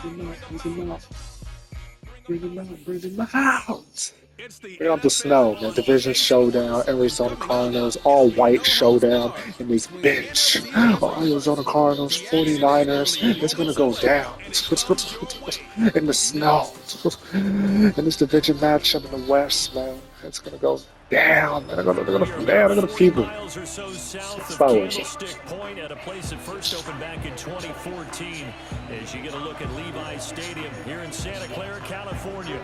Bring him out. Bring out the snow, man. Division showdown, Arizona Cardinals, all white showdown in this bench. Arizona Cardinals, 49ers. It's going to go down in the snow. In this division matchup in the West, man. It's going to go down. Man. They're gonna fever. Miles or so south of Flowers. Candlestick Point at a place that first opened back in 2014 as you get a look at Levi's Stadium here in Santa Clara, California.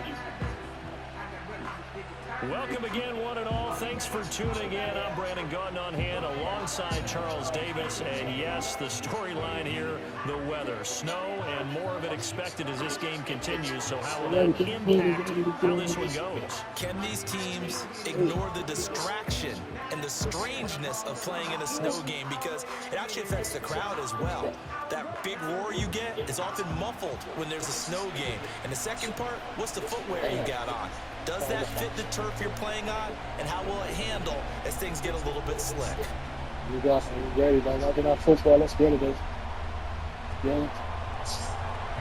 Welcome again, one and all. Thanks for tuning in. I'm Brandon Gautin on hand alongside Charles Davis. And yes, the storyline here, the weather. Snow and more of it expected as this game continues. So how will that impact how this one goes? Can these teams ignore the distraction and the strangeness of playing in a snow game? Because it actually affects the crowd as well. That big roar you get is often muffled when there's a snow game. And the second part, what's the footwear you got on? Does that fit the turf you're playing on? And how will it handle as things get a little bit slick? You got some ready, man. Knocking out football. Let's get it, baby. Yeah.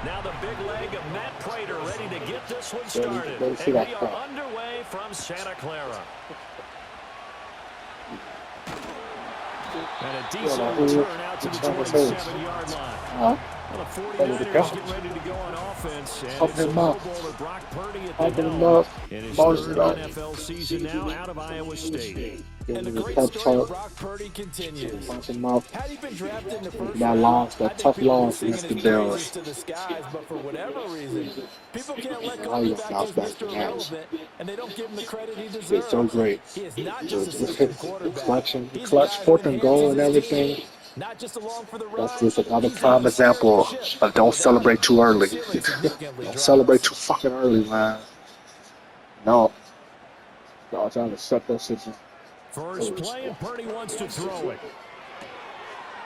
Now the big leg of Matt Prater ready to get this one started. And we are underway from Santa Clara. And a decent return out to the 27-yard line. Well, the 49ers get ready to go on offense. And it's a Pro Bowler Brock Purdy at the helm in his third NFL season now out of Iowa State. And the great story of Brock Purdy continues. Had he been drafted in the first round, that tough loss against the Bills. To the skies, but for whatever reason, people can't let go of the fact he's Mr. Irrelevant, and they don't give him the credit he deserves. It's so great. He is not just a system quarterback. Clutch, fourth and goal and everything. Not just along for the ride. That's just another prime example of don't celebrate too early. Don't celebrate too fucking early, man. No. Y'all trying to shut that shit. First play, and Purdy wants to throw it.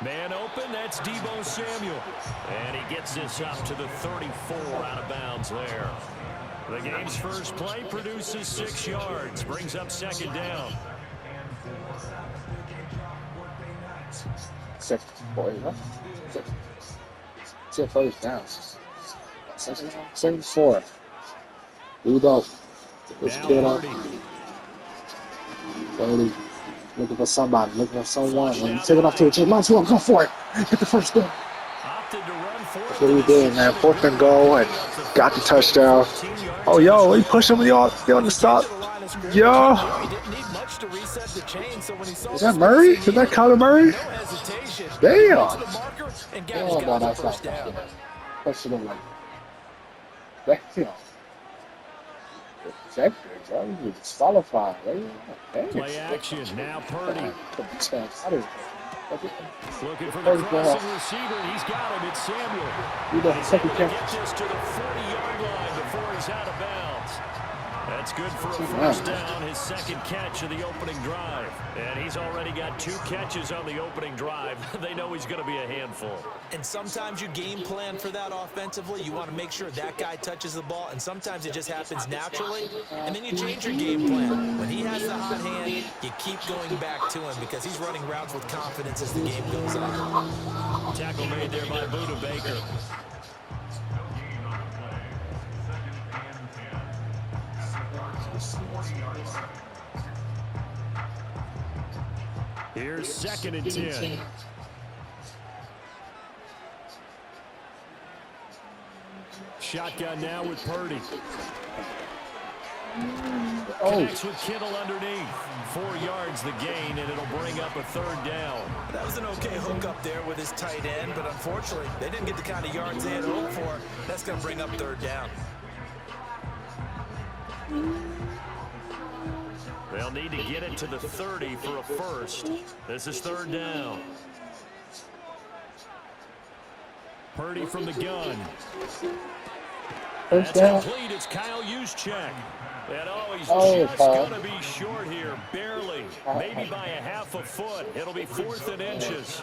Man open, that's Deebo Samuel. And he gets this up to the 34 out of bounds there. The game's first play produces 6 yards, brings up second down. Second first down. Second four. Here we go. Let's get up. Looking for somebody. Looking for someone. And take it off to the team. Line to him. Go for it. Get the first down. That's what we did, man. Fourth and goal and got the touchdown. Oh, yo, he pushed him on the stop. Yo. Is that Murray? Is that Kyler Murray? Damn. Oh, no, that's not that. That should have like. Damn. Exactly. Disqualified, right? Play action. Now Purdy. Looking for Purdy the crossing receiver. He's got him. It's Samuel. You know, second Get catch. this to the 40-yard line before he's out of bounds. That's good for a first down, his second catch of the opening drive. And he's already got 2 catches on the opening drive. They know he's going to be a handful. And sometimes you game plan for that offensively. You want to make sure that guy touches the ball. And sometimes it just happens naturally. And then you change your game plan. When he has the hot hand, you keep going back to him because he's running routes with confidence as the game goes on. Tackle made there by Buda Baker. Here's second and 10. Shotgun now with Purdy. Connects with Kittle underneath. 4 yards the gain, and it'll bring up a third down. That was an okay hook up there with his tight end, but unfortunately, they didn't get the kind of yards they had hoped for. That's going to bring up third down. They'll need to get it to the 30 for a first. This is third down. Purdy from the gun. That's complete. It's Kyle Juszczyk. And he's just going to be short here, barely. Maybe by a half a foot. It'll be 4th and inches.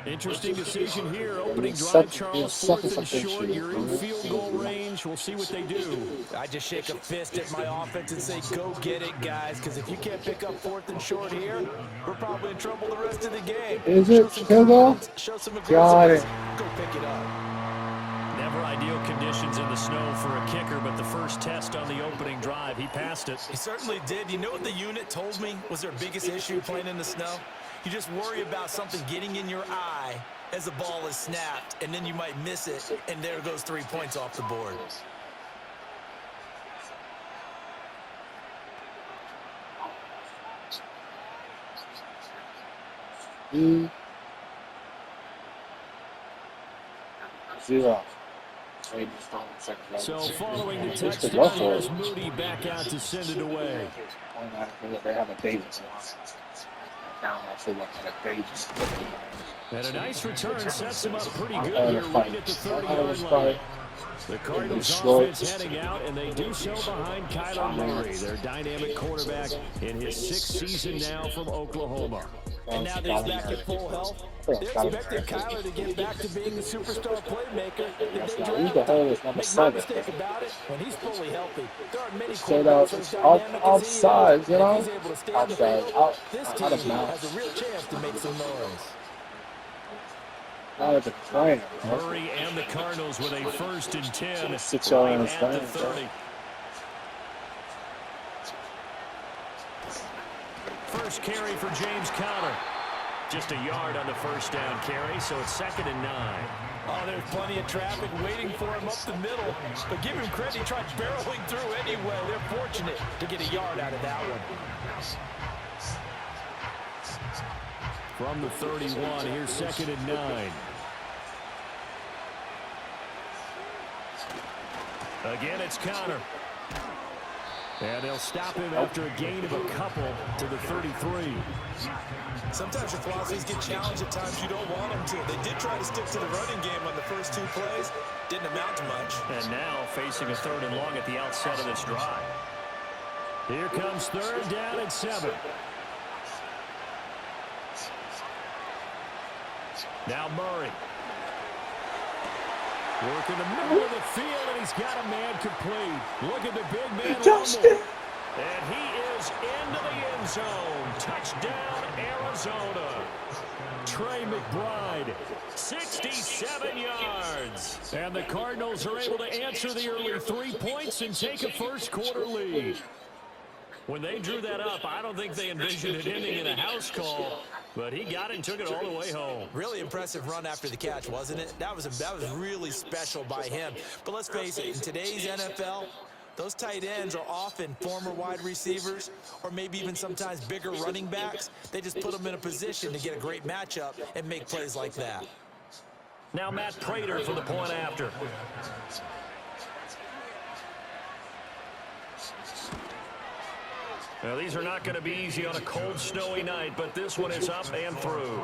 Interesting decision here. Opening drive, Charles, 4th and short. You're in field goal range. We'll see what they do. I just shake a fist at my offense and say, go get it, guys, because if you can't pick up 4th and short here, we're probably in trouble the rest of the game. Is it field goal? Show some Got aggressiveness. it. Go pick it up. Never ideal conditions conditions in the snow for a kicker, but the first test on the opening drive, he passed it. He certainly did. You know what the unit told me was their biggest issue playing in the snow? You just worry about something getting in your eye as the ball is snapped, and then you might miss it, and there goes 3 points off the board. Zero. So following the touchdown, here's Moody back out to send it away. They have a Davis. And a nice return sets him up pretty good here right at the 30-yard line. The Cardinals offense heading out, and they do so behind Kyler Murray, their dynamic quarterback in his 6th season now from Oklahoma. And now that he's back at full health, they're expecting Kyler to get back to being the superstar playmaker that they drafted. Make no mistake about it, when he's fully healthy, there are many quarterbacks as dynamic as he is. Offside, you know? If he's able to stay on the field, this team has a real chance to make some noise. Murray and the Cardinals with a 1st and 10 right at the 30. First carry for James Conner. Just a yard on the first down carry, so it's 2nd and 9. Oh, there's plenty of traffic waiting for him up the middle. But give him credit, he tried barreling through anyway. They're fortunate to get a yard out of that one. From the 31, here's 2nd and 9. Again, it's Conner. And they'll stop him after a gain of a couple to the 33. Sometimes your philosophies get challenged at times you don't want them to. They did try to stick to the running game on the first 2 plays. Didn't amount to much. And now facing a 3rd and long at the outset of this drive. Here comes 3rd down and 7. Now Murray. Work in the middle of the field, and he's got a man complete. Look at the big man rumble. And he is into the end zone. Touchdown, Arizona. Trey McBride, 67 yards. And the Cardinals are able to answer the early 3 points and take a first-quarter lead. When they drew that up, I don't think they envisioned it ending in a house call. But he got it and took it all the way home. Really impressive run after the catch, wasn't it? That was really special by him. But let's face it, in today's NFL, those tight ends are often former wide receivers or maybe even sometimes bigger running backs. They just put them in a position to get a great matchup and make plays like that. Now Matt Prater for the point after. Now, these are not going to be easy on a cold, snowy night, but this one is up and through.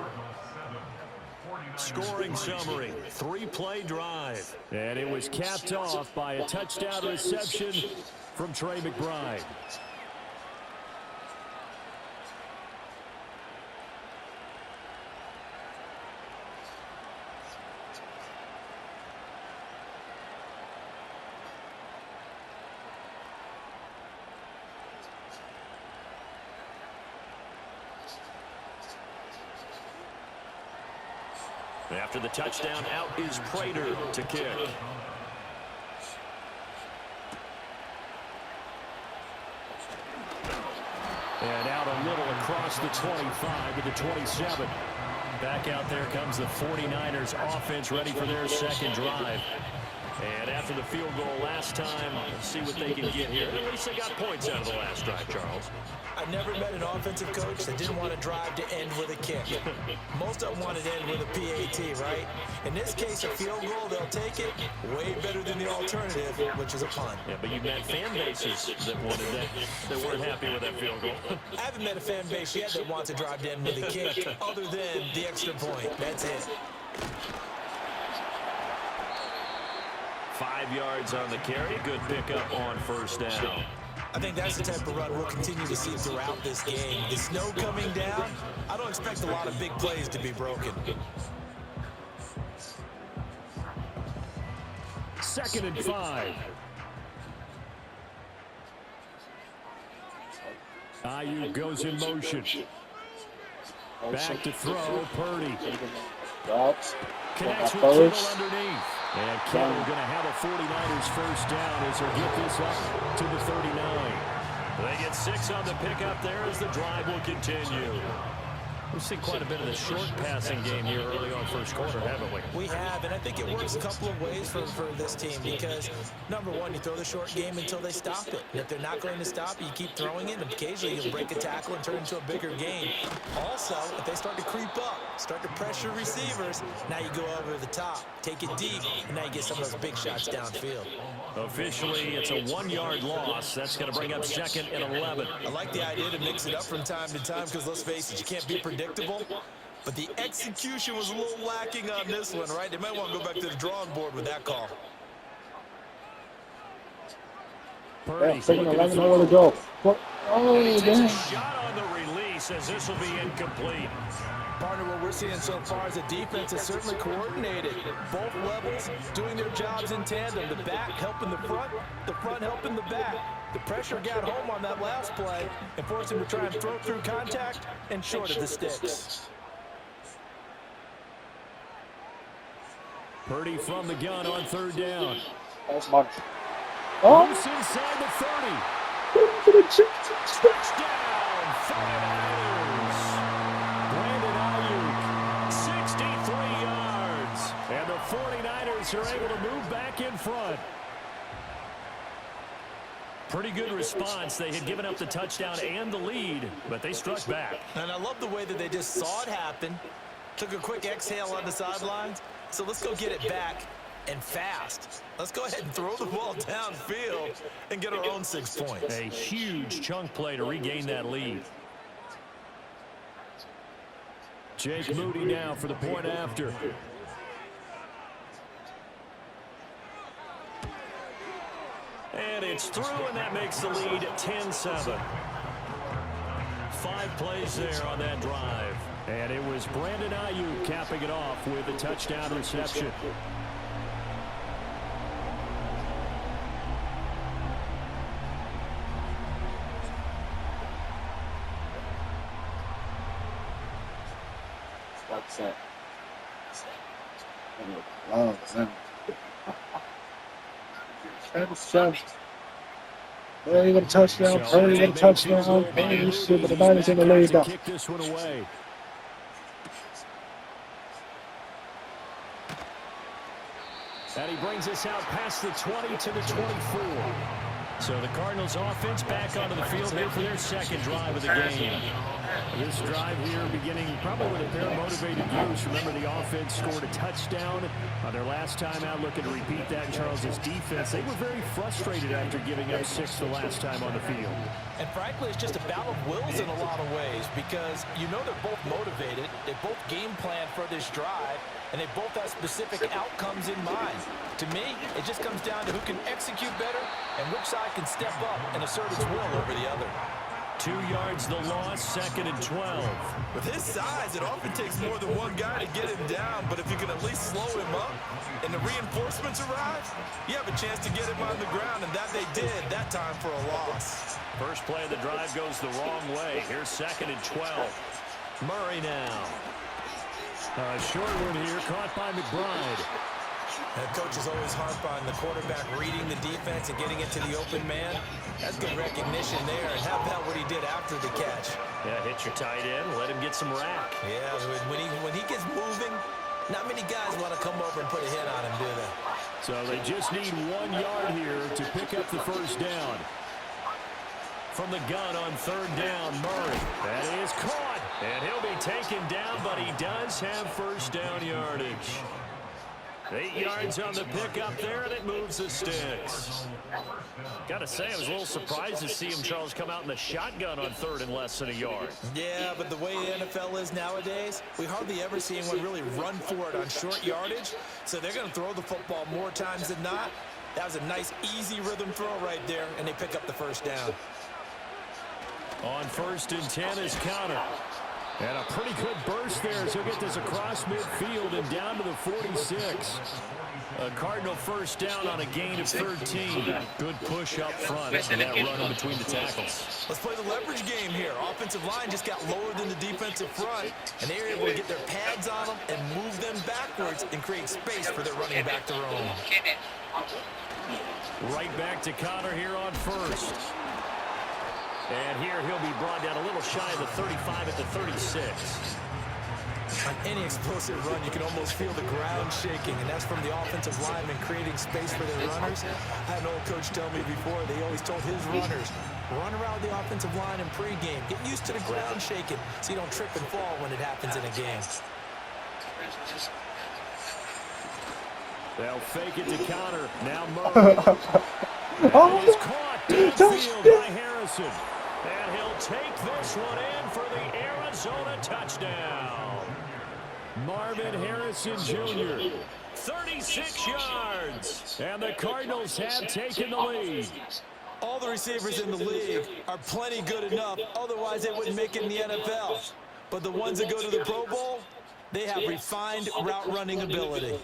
Scoring summary, 3-play drive. And it was capped off by a touchdown reception from Trey McBride. After the touchdown, out is Prater to kick. And out a little across the 25 to the 27. Back out there comes the 49ers offense ready for their 2nd drive. And after the field goal last time, let's see what they can get here. At least they got points out of the last drive, Charles. I've never met an offensive coach that didn't want to drive to end with a kick. Most of them want to end with a PAT, right? In this case, a field goal, they'll take it. Way better than the alternative, which is a punt. Yeah, but you've met fan bases that wanted that weren't happy with that field goal. I haven't met a fan base yet that wants to drive to end with a kick, other than the extra point. That's it. 5 yards on the carry. Good pickup on first down. I think that's the type of run we'll continue to see throughout this game. The snow coming down, I don't expect a lot of big plays to be broken. 2nd and 5. Ayuk goes in motion. Back to throw, Purdy. Connects with Kittle underneath. And Kittle going to have a 49ers first down as they get this up to the 39. They get 6 on the pickup there as the drive will continue. We've seen quite a bit of the short passing game here early on first quarter, haven't we? We have, and I think it works a couple of ways for this team because, number one, you throw the short game until they stop it. And if they're not going to stop it, you keep throwing it, and occasionally you'll break a tackle and turn it into a bigger game. Also, if they start to creep up, start to pressure receivers, now you go over the top, take it deep, and now you get some of those big shots downfield. Officially, it's a 1-yard loss. That's going to bring up 2nd and 11. I like the idea to mix it up from time to time because, let's face it, you can't be predictable. But the execution was a little lacking on this one, right? They might want to go back to the drawing board with that call. Purdy, 2nd and 11, nowhere to go. Oh, takes a damn. shot on the release as this will be incomplete. Partner, what we're seeing so far is the defense is certainly coordinated. Both levels doing their jobs in tandem. The back helping the front helping the back. The pressure got home on that last play and forced him to try and throw through contact and short of the sticks. Purdy from the gun on 3rd down. That's my. Oh! Loose inside the 30. Touchdown, 49ers. Brandon Ayuk, 63 yards. And the 49ers are able to move back in front. Pretty good response. They had given up the touchdown and the lead, but they struck back. And I love the way that they just saw it happen. Took a quick exhale on the sidelines. So let's go get it back and fast. Let's go ahead and throw the ball downfield and get our own 6 points. A huge chunk play to regain that lead. Jake Moody now for the point after. And it's through, and that makes the lead 10-7. 5 plays there on that drive. And it was Brandon Ayuk capping it off with a touchdown reception. What's that? Oh, man. Purdy with a touchdown. Purdy with a touchdown. Purdy shit, but the Niners in the lead now. Kick this one away. And he brings us out past the 20 to the 24. So the Cardinals offense back onto the field here for their 2nd drive of the game. This drive here beginning probably with a pair of motivated views. Remember, the offense scored a touchdown on their last time out, looking to repeat that in Charles' defense. They were very frustrated after giving up 6 the last time on the field. And frankly, it's just a battle of wills in a lot of ways because you know they're both motivated. They both game plan for this drive, and they both have specific outcomes in mind. To me, it just comes down to who can execute better and which side can step up and assert its will over the other. 2 yards the loss, 2nd and 12. With his size, it often takes more than one guy to get him down, but if you can at least slow him up and the reinforcements arrive, you have a chance to get him on the ground, and that they did that time for a loss. First play of the drive goes the wrong way. Here's 2nd and 12. Murray now. A short one here, caught by McBride. The coaches always harp on the quarterback reading the defense and getting it to the open man. That's good recognition there, and how about what he did after the catch? Yeah, hit your tight end, let him get some rack. Yeah, when he gets moving, not many guys want to come over and put a hit on him, do they? So they just need 1 yard here to pick up the first down. From the gun on 3rd down, Murray. That is caught, and he'll be taken down, but he does have first down yardage. 8 yards on the pickup there, and it moves the sticks. Got to say, I was a little surprised to see him, Charles, come out in the shotgun on 3rd and less than a yard. Yeah, but the way the NFL is nowadays, we hardly ever see anyone really run for it on short yardage. So they're going to throw the football more times than not. That was a nice, easy rhythm throw right there, and they pick up the first down. On 1st and 10 is counter. And a pretty good burst there as he'll get this across midfield and down to the 46. A Cardinal first down on a gain of 13. Good push up front for that run in between the tackles. Let's play the leverage game here. Offensive line just got lower than the defensive front, and they were able to get their pads on them and move them backwards and create space for their running back to roam. Right back to Connor here on first. And here he'll be brought down a little shy of the 35 at the 36. On any explosive run, you can almost feel the ground shaking, and that's from the offensive linemen creating space for their runners. I had an old coach tell me before, they always told his runners, run around the offensive line in pregame. Get used to the ground shaking so you don't trip and fall when it happens in a game. They'll fake it to Connor. Now Murray. And it's caught downfield by Harrison. And he'll take this one in for the Arizona touchdown. Marvin Harrison Jr., 36 yards. And the Cardinals have taken the lead. All the receivers in the league are plenty good enough. Otherwise, they wouldn't make it in the NFL. But the ones that go to the Pro Bowl, they have refined route running ability.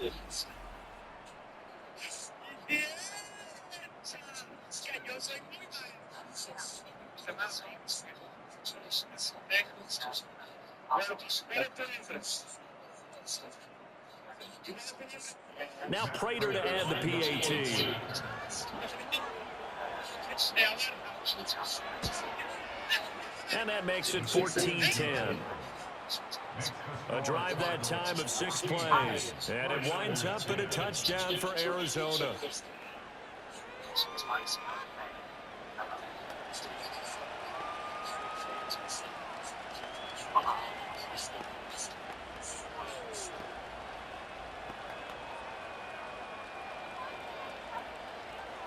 Now Prater to add the PAT. And that makes it 14-10. A drive that time of 6 plays. And it winds up in a touchdown for Arizona.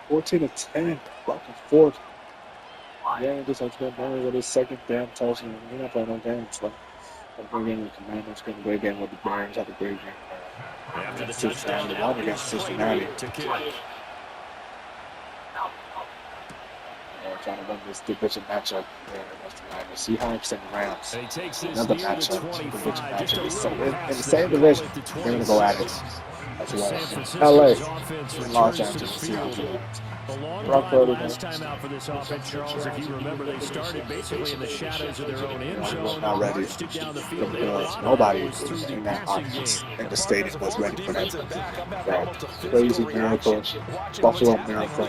Fourteen to 10, back and forth. Yeah, just like that Murray with his second damn touchdown. We're not playing no games. Like, a great game with the Commanders, a great game with the Bears, had a great game. After the touchdown, the one against Cincinnati. To kick. Trying to run this division matchup there against the Niners. Seahawks and Rams. And he takes this Another near the matchup, 25, division just a matchup. So little in past the same that, division, at the they're going to go at it. 26. That's San right. Francisco's LA, offense Los returns to the Angeles, field. Seattle. A long Rock drive Road last time out for this offense, Charles. If you remember, they started basically in the shadows of their own end zone. Not ready. Marched it down the field. Because And nobody was through the in that passing offense game. in the stadium was ready for that. That crazy miracle, Buffalo miracle.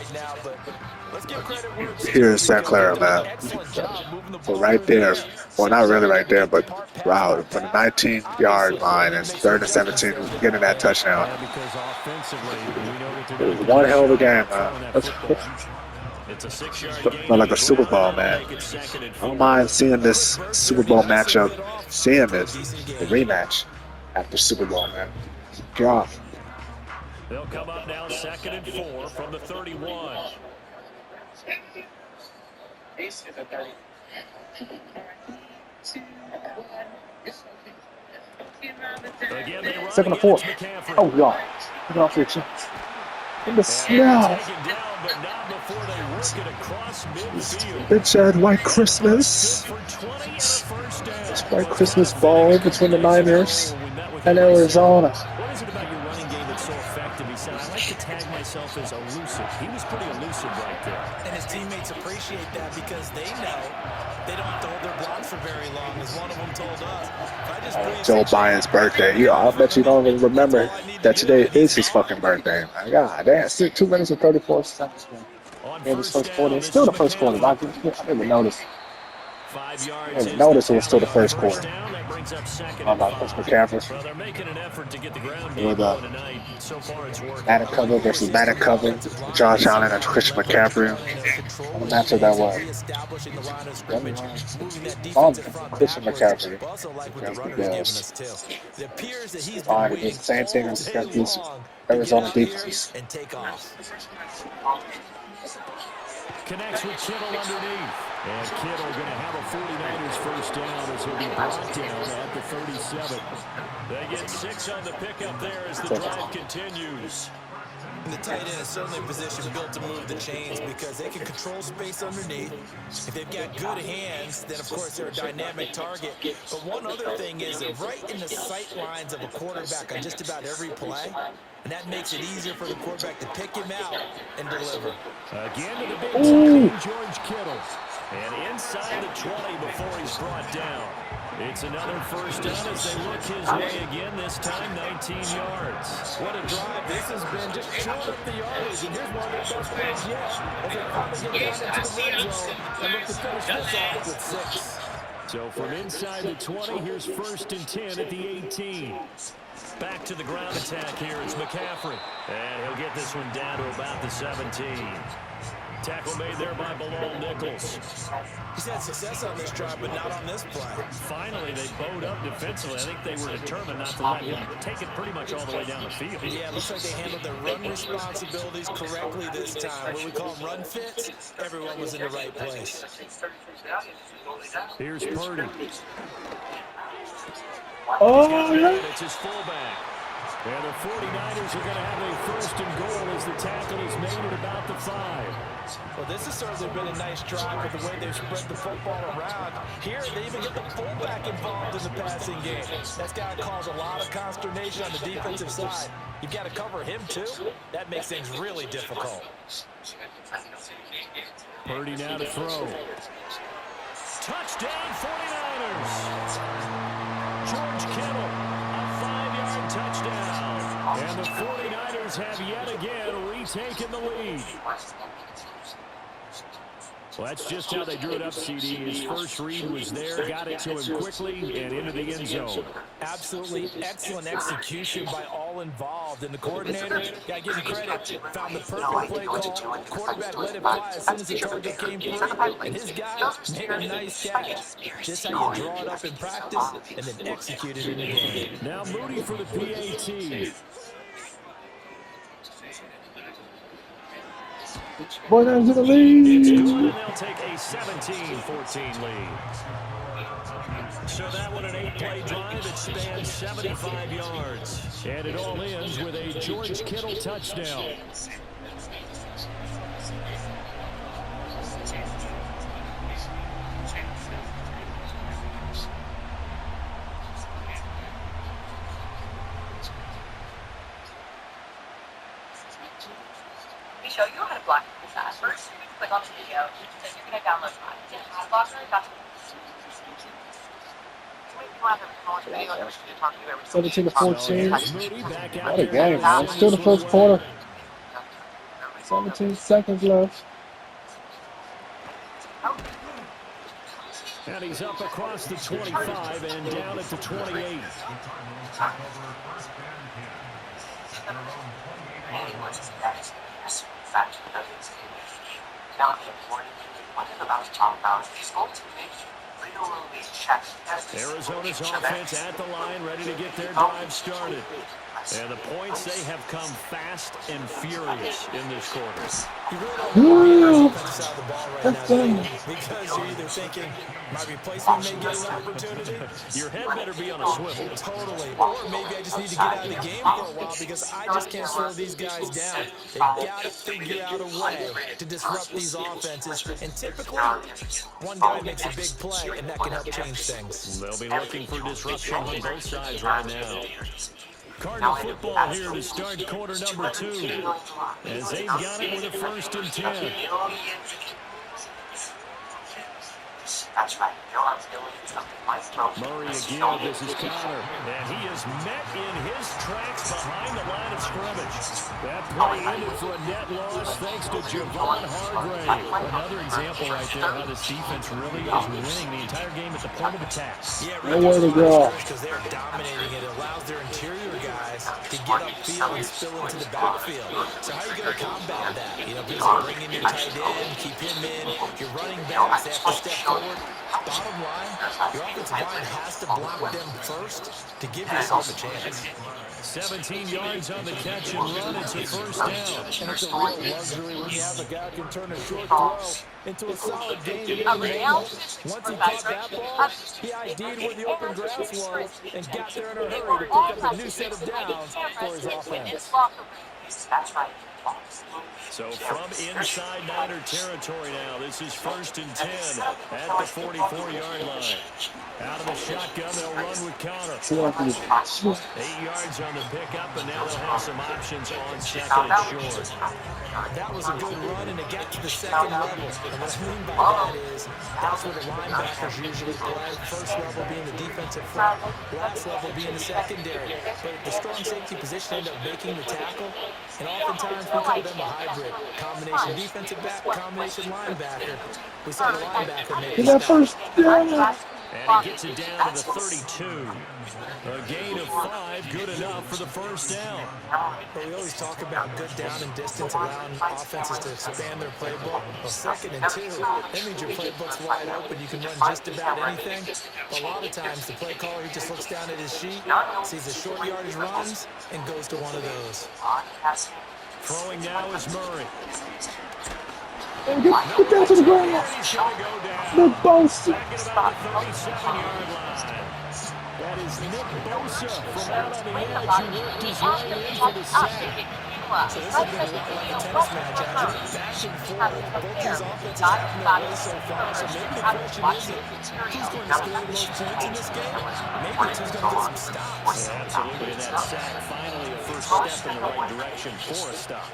Here's St. Clair, man. So right there, well, not really right there, but proud from the 19-yard line and 3rd and 17, getting that touchdown. It was one hell of a game, man. It's a 6-yard gain. Felt like a Super Bowl, man. I don't mind seeing this Super Bowl matchup, seeing this, the rematch after Super Bowl, man. God. They'll come up now 2nd and 4 from the 31. Again, they run 2nd and 4. against McCaffrey. Oh, God. Get off your chance. In the snap. Taken down, but not before they work it across midfield. Bitch had White Christmas. For 20 and a first down. It's White Christmas ball between the Niners and Arizona. What is it about your running game that's so effective? He said, I like to tag myself as elusive. He was pretty elusive right there. And his teammates appreciate that because they know they don't have to hold their blocks for very long, as one of them told us. Joe Biden's birthday. I bet you don't even remember that today is his fucking birthday. My God, damn, 2 minutes and 34 seconds. In his first quarter. It's still the first quarter. I didn't even notice. 5 yards. I didn't notice it was still the first quarter. That brings up 2nd How about Chris McCaffrey? Well, they're making an effort to get the ground game With going tonight. So far, it's working. Madden cover versus Madden cover. Josh Allen and Christian McCaffrey. On the matchup that was. Christian McCaffrey. Against the Bills. Fine, it's the same thing as these Arizona defense. Connects with Kittle underneath. And Kittle going to have a 49ers first down as he'll be brought down at the 37. They get 6 on the pickup there as the drive continues. And the tight end is certainly a position built to move the chains because they can control space underneath. If they've got good hands, then of course they're a dynamic target. But one other thing is that right in the sight lines of a quarterback on just about every play, and that makes it easier for the quarterback to pick him out and deliver. Again to the big time, George Kittle. And inside the 20 before he's brought down. It's another first down as they look his way again, this time 19 yards. What a drive this has been, just chewing up the yardage. And here's one of their best plays yet as they finally get down into the red zone and look to finish this off with 6. So from inside the 20, here's 1st and 10 at the 18. Back to the ground attack here. It's McCaffrey. And he'll get this one down to about the 17. Tackle made there by Bilal Nichols. He's had success on this drive, but not on this play. Finally, they bowed up defensively. I think they were determined not to let him take it pretty much all the way down the field. Yeah, it looks like they handled their run responsibilities correctly this time. What we call them run fits, everyone was in the right place. Here's Purdy. Oh, yeah. It's his fullback. And the 49ers are going to have a 1st and goal as the tackle is made at about the 5. Well, this has certainly been a nice drive with the way they've spread the football around. Here, they even get the fullback involved in the passing game. That's got to cause a lot of consternation on the defensive side. You've got to cover him, too. That makes things really difficult. Purdy now to throw. Touchdown, 49ers. George Kittle, a 5-yard touchdown. And the 49ers have yet again retaken the lead. Well, that's just how they drew it up, CD. His first read was there, got it to him quickly, and into the end zone. Absolutely excellent execution by all involved. And the coordinator, got to give him credit, found the perfect play call. Quarterback let it fly as soon as the target came through. And his guy made a nice catch. Just how you draw it up in practice and then execute it in the game. Now Moody for the PAT. Boy, to the lead. It's good, and they'll take a 17-14 lead. So that one an 8-play drive that spans 75 yards. And it all ends with a George Kittle touchdown. We show you how to block this ad. First, you're going to click on the video, then you're going to download it. Get an ad blocker, that's 17 to 14. What a game, man. Still the first quarter. 17 seconds left. And he's up across the 25 and down at the 28. Arizona's offense at the line, ready to get their drive started. And the points, they have come fast and furious in this quarter. You really don't want to be on the defensive side of the ball right now, because you're either thinking, my replacement may get an opportunity. Your head better be on a swivel. Totally. Or maybe I just need to get out of the game for a while because I just can't slow these guys down. They've got to figure out a way to disrupt these offenses. And typically, one guy makes a big play, and that can help change things. They'll be looking for disruption on both sides right now. Cardinal football here to start quarter number 2. As they've got it with a 1st and 10. That's right. Murray again, this is Connor. And he is met in his tracks behind the line of scrimmage. That play ended for a net loss thanks to Javon Hargrave. Another example right there how this defense really is winning the entire game at the point of attack. Yeah, Nowhere to go. because they're dominating it. It allows their interior guys to get upfield and spill into the backfield. So how are you going to combat that? You know, basically bring in your tight end, keep him in. Your running backs have to step forward. Bottom line, your offensive line has to block them first to give yourself a chance. 17 yards on the catch and run. It's a 1st down. And it's a real luxury when you have a guy who can turn a short throw into a solid game. Once he caught that ball, he ID'd where the open grass was and got there in a hurry to pick up a new set of downs for his offense. That's right. So from inside Niner territory now, this is 1st and 10 at the 44-yard line. Out of the shotgun, they'll run with Connor. 8 yards on the pickup, and now they'll have some options on 2nd and short. That was a good run, and it got to the 2nd level. And what I mean by that is that's where the linebackers usually play. First level being the defensive front, last level being the secondary. But the strong safety position ended up making the tackle, and oftentimes we call them a hybrid. Combination defensive back, combination linebacker. We saw the linebacker make the stop. And he gets it down to the 32. A gain of 5, good enough for the first down. But we always talk about good down and distance, allowing offenses to expand their playbook. Well, 2nd and 2, that means your playbook's wide open. You can run just about anything. But a lot of times, the play caller, he just looks down at his sheet, sees the short yardage runs, and goes to one of those. Throwing now is Murray. Get down to the ground. Nick Bosa. Back at about the 37-yard line. That is Nick Bosa from out on the edge who worked his way in for the sack. So this has been a lot like a tennis match, hasn't it? Back and forth. Both these offenses have their way so far. So maybe the question isn't who's going to score the most points in this game. Maybe it's who's going to get some stops. Yeah, absolutely. And that sack, finally a first step in the right direction for a stop.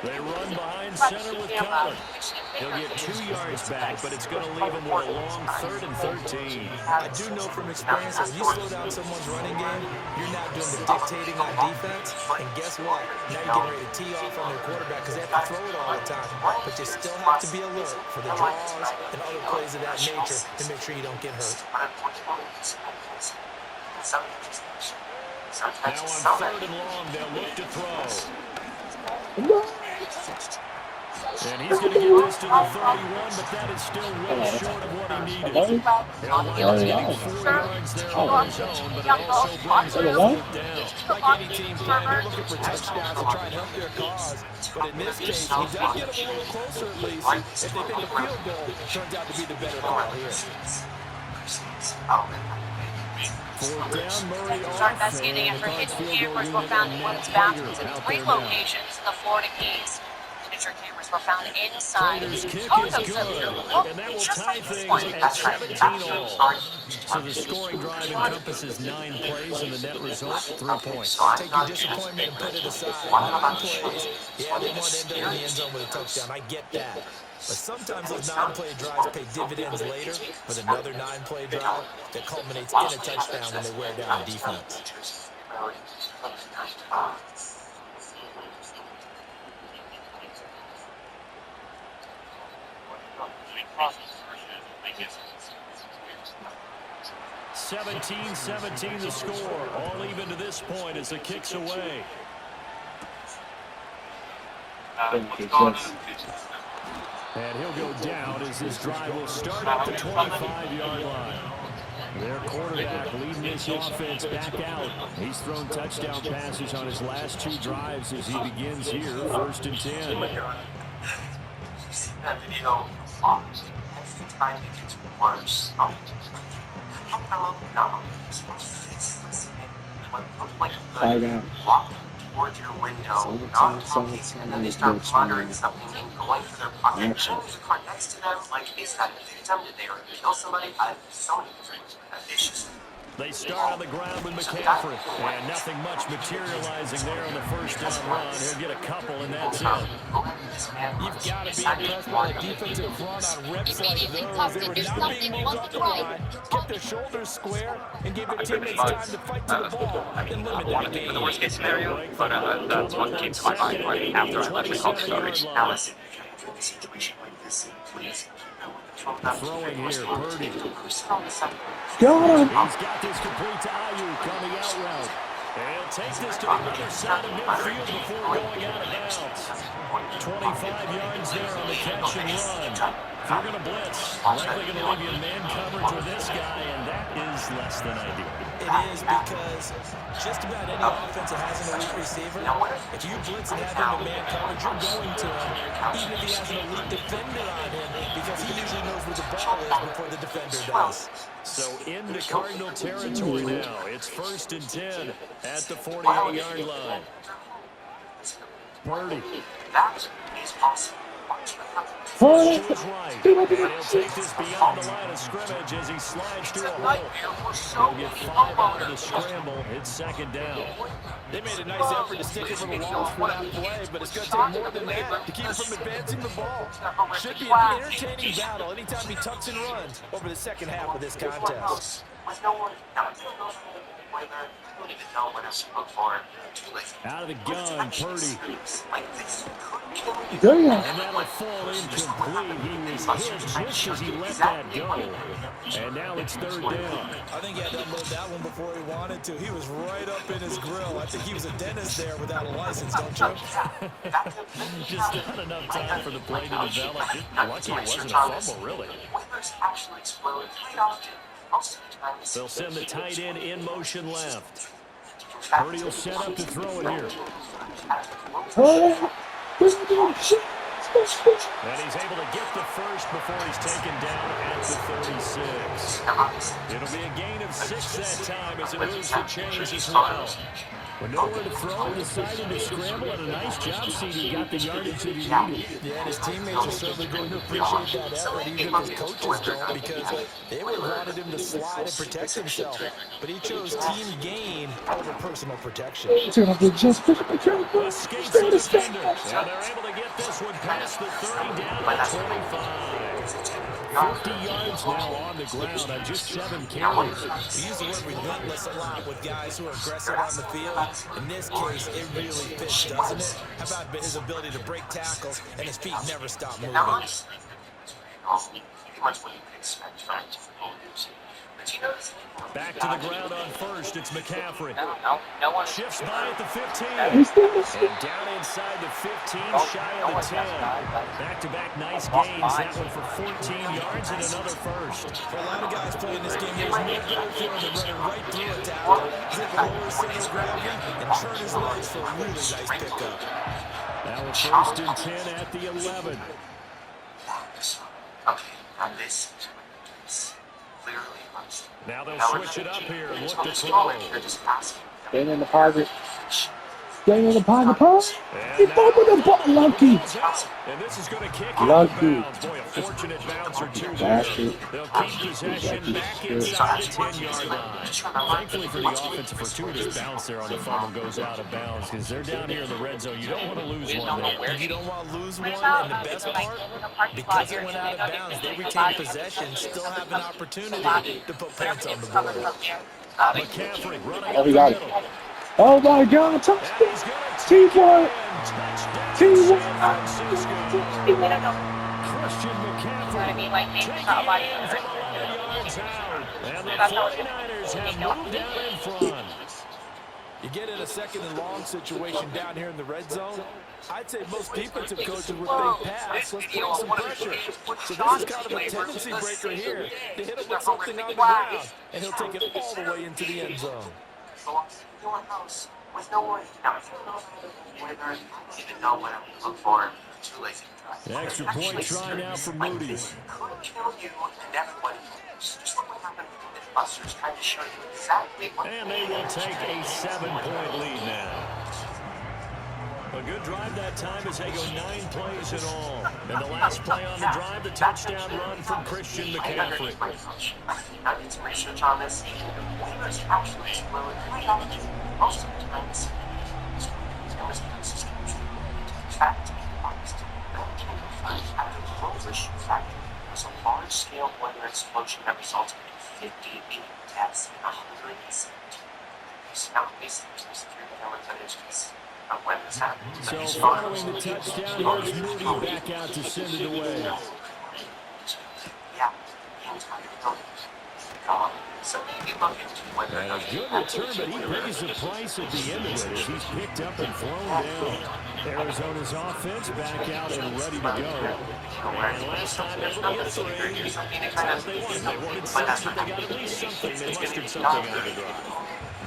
They run behind center with Connor. He'll get 2 yards back, but it's going to leave him with a long 3rd and 13. I do know from experience that when you slow down someone's running game, you're not doing the dictating on defense. And guess what? Now you're getting ready to tee off on their quarterback because they have to throw it all the time. But you still have to be alert for the draws and other plays of that nature to make sure you don't get hurt. Now on 3rd and long, they'll look to throw. And he's going to get this to the 31, but that is still well short of what he needed. He'll wind up getting 4 yards there on his own, but it also brings him down. Like any team plan, they're looking for touchdowns to try and help their cause. But in this case, he does get them a little closer at least. If they think a field goal turns out to be the better call here. 4th down, Murray off. Investigating after hidden cameras were found in women's bathrooms in 3 locations in the Florida Keys. Signature cameras were found inside Raiders' kick both is of good, them. and that will tie things at 17 all. So the scoring drive encompasses 9 plays, and the net result, 3 points. Take your disappointment and put it aside. 9 plays. Yeah, they want to end up in the end zone with a touchdown. I get that. But sometimes those 9-play drives pay dividends later with another 9-play drive that culminates in a touchdown when they wear down the defense. (17-17) the score. All even to this point as the kick's away. And he'll go down as this drive will start at the 25-yard line. Their quarterback leading this offense back out. He's thrown touchdown passes on his last 2 drives as he begins here, 1st and 10. That video every time it gets worse. Walk towards your window, not talking, and then they start muttering something and going for their pocket. And then there's a car next to them, like it's got a victim. Did they already kill somebody? I have so many things that they should. They start on the ground with McCaffrey, and nothing much materializing there on the first down run. He'll get a couple, and that's it. You've got to be impressed by the defensive front on reps like those. They were not being moved off the line, kept their shoulders square, and gave their teammates time to fight to the ball and limit their gain. For the worst case scenario, but that's what came to my mind right after I left the call started. Now listen, in a situation like this, please. Throwing here, Purdy. Got him. He's got this complete to Ayuk on the out route. And he'll take this to the other side of midfield before going out of bounds. 25 yards there on the catch and run. If you're going to blitz, likely going to leave you in man coverage with this guy, and that is less than ideal. It is because just about any offense that has an elite receiver, if you blitz and have him in man coverage, you're going to him, even if he has an elite defender on him, because he usually knows where the ball is before the defender does. So into Cardinal territory now. It's 1st and 10 at the 48-yard line. Purdy. That is awesome. Right. And he'll take this beyond the line of scrimmage as he slides through a hole. He'll get 5 out of the scramble. It's 2nd down. They made a nice effort to stick it for the walls for that play, but it's going to take more than that to keep him from advancing the ball. Should be an entertaining battle anytime he tucks and runs over the second half of this contest. Out of the gun, Purdy. Damn. And that'll fall incomplete. He was hit just as he let that go. And now it's 3rd down. I think he had to unload that one before he wanted to. He was right up in his grill. I think he was a dentist there without a license, don't you? Just not enough time for the play to develop. Lucky it wasn't a fumble, really. They'll send the tight end in motion left. Purdy will set up to throw it here. And he's able to get the first before he's taken down at the 36. It'll be a gain of 6 that time as it moves the chains as well. With nowhere to throw, he decided to scramble, and a nice job, CD. Got the yardage that he needed. Yeah, and his teammates are certainly going to appreciate that effort, even if his coaches don't, because they would have wanted him to slide and protect himself. But he chose team gain over personal protection. Escapes the defender. And they're able to get this one past the 30 down at 25. 50 yards now on the ground on just 7 carries. We use the word relentless a lot with guys who are aggressive on the field. In this case, it really fits, doesn't it? How about his ability to break tackles and his feet never stop moving? Back to the ground on first. It's McCaffrey. No one Shifts by at the 15. And down inside the 15, shy of the 10. Back-to-back nice gains. That one for 14 yards and another first. For a lot of guys playing this game, there's no better feeling than running right through a tackle, hit the lower center of gravity, and turn his legs for a really nice pickup. Now it's 1st and 10 at the 11. Okay, now this is clearly Now they'll switch it up here and look to throw. Staying in the pocket. Staying in the pocket, pass. He fumbled the ball. Lucky. And this is going to kick Lucky. out of bounds. Boy, a fortunate bounce or two there. They'll keep possession back inside the 10-yard line. Thankfully for the offense, a fortuitous bounce there on the fumble goes out of bounds because they're down here in the red zone. You don't want to lose one there. You don't want to lose one, and the best part, because it went out of bounds, they retain possession, still have an opportunity to put points on the board. McCaffrey running Oh, he got it. Oh my God! Touchdown! T1! T1! Christian McCaffrey taking in from 11 yards out. And the 49ers have moved down in front. You get in a 2nd and long situation down here in the red zone, I'd say most defensive coaches would think pass, let's bring some pressure. So this is kind of a tendency breaker here to hit him with something on the ground, and he'll take it all the way into the end zone. With no one, I don't even know what I'm looking for. Too lazy to try. Extra point try now for Moody. This could kill you, and everybody knows. Just look what happened with Buster's trying to show you exactly what. And they will take a 7-point lead now. A good drive that time as they go 9 plays in all. And the last play on the drive, the touchdown run from Christian McCaffrey. I did some research on this. Waivers actually explode quite often. Most of the times, in fact, after the Rover shoe factory, was a large-scale weather explosion that resulted in 58 deaths and 117. Now, basically, there's 3 million inches. So following the touchdown, here's Moody back out to send it away. Yeah, the entire building gone. So maybe look into whether or And not a he good has return, but he pays the price at the end of it as he's picked up and thrown down. Arizona's offense back out and ready to go. And last time able to get 3. That's what they wanted. They wanted 6, but they got at least something. They mustered something out of the drive.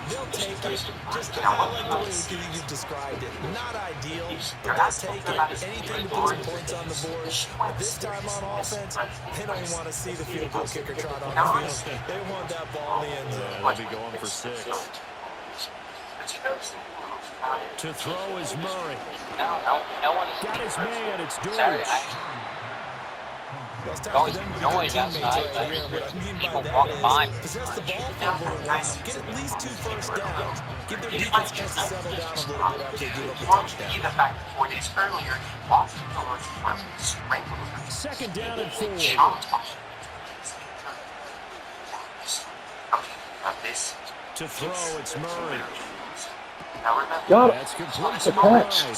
They'll take it. Just, I like the way you've described it. Not ideal, but they'll take it. Anything to put some points on the board. But this time on offense, they don't even want to see the field goal kicker trot on the field. They want that ball in the end zone. They'll be going for 6. To throw is Murray. No one Got his man. It's George. going noise outside, but people walking by. Possess the ball for a little while. Get at least 2 first downs. Give their defense a chance to settle down a little bit after they give up a touchdown. The fact that 4 days earlier, Boston was strangled. 2nd down and 4. To throw, it's Murray. Got it. That's complete The to catch. Murray.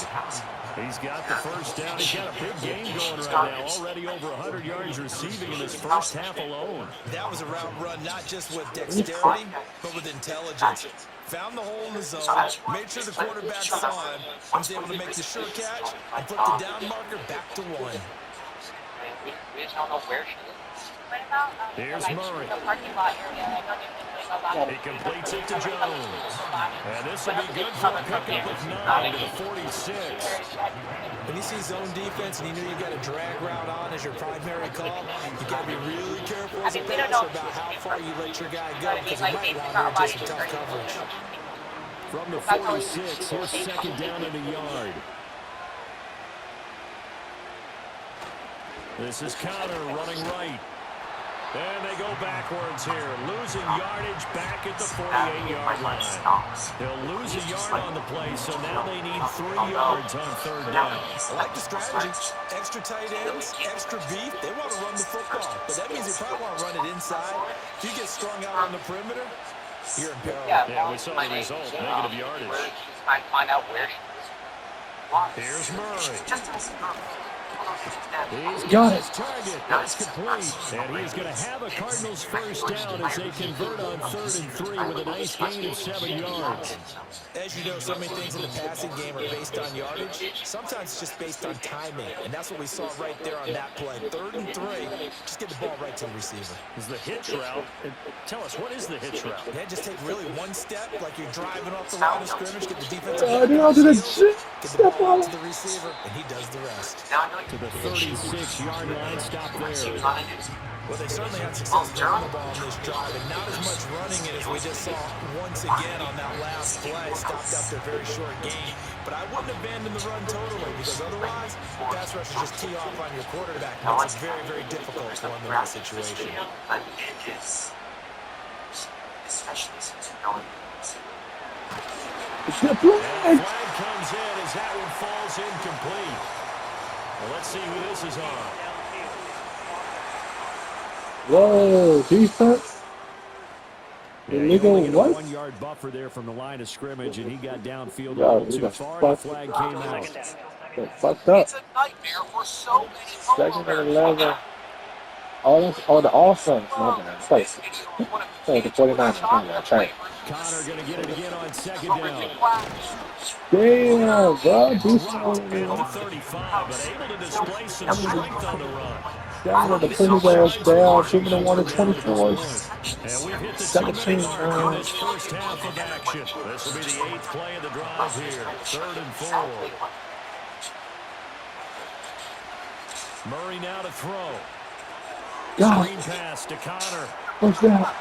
He's got the first down. He's got a big game going right now. Already over 100 yards receiving in this first half alone. That was a route run, not just with dexterity, but with intelligence. Found the hole in the zone, made sure the quarterback saw him, was able to make the sure catch, and put the down marker back to 1. We just don't know where she is. What about Here's Murray. the parking lot area? I know they've been doing a lot of He completes it to Jones. And this will be good for a pickup of 9 to the 46. When you see zone defense and you know you've got a drag route on as your primary call, you got to be really careful as a passer about how far you let your guy go because he might round into some tough coverage. From the 46, here's 2nd down and a yard. This is Connor running right. And they go backwards here, losing yardage back at the 48-yard line. They'll lose a yard on the play, so now they need 3 yards on 3rd down. I like the strategy. Extra tight ends, extra beef. They want to run the football, but that means they probably want to run it inside. If you get strung out on the perimeter, you're in peril. Yeah, we saw the result, negative yardage. I find out where she is. Here's Murray. He's Got got it. his target. That's complete. And he's going to have a Cardinals first down as they convert on 3rd and 3 with a nice gain of 7 yards. As you know, so many things in the passing game are based on yardage. Sometimes it's just based on timing, and that's what we saw right there on that play. 3rd and 3, just get the ball right to the receiver. Is the hitch route. Tell us, what is the hitch route? Yeah, just take really one step, like you're driving off the line of scrimmage, get the defensive I did the get the step ball on out to the receiver, and he does the rest. To the 36-yard line, stop there. Well, they certainly had success throwing the ball on this drive, and not as much running it as we just saw once again on that last play. Stopped after a very short gain. But I wouldn't abandon the run totally, because otherwise, pass rushers just tee off on your quarterback. Makes it very, very difficult for them in that situation. But it is, especially since you know It's the And flag. the flag comes in as that one falls incomplete. Well, let's see who this is on. Whoa, defense. Yeah, Illegal you only get a what? 1-yard buffer there from the line of scrimmage, and he got downfield a Yeah, little we too got far, and the fucked. flag came out. Got fucked up. it's a nightmare for so many 2nd and 11. Oh, the offense. My bad. It's like the 49ers. My bad. Change. Connor going to get it again on 2nd down. Damn, bro. Run Defense. at the 35, but able to display some strength on the run. Down to put his ass down. Shooting the 1 and 24. And we've hit the 17 2-minute mark in this first half of action. This will be the 8th play of the drive here. 3rd and 4. Murray now to throw. God, Screen pass to Connor. what's that?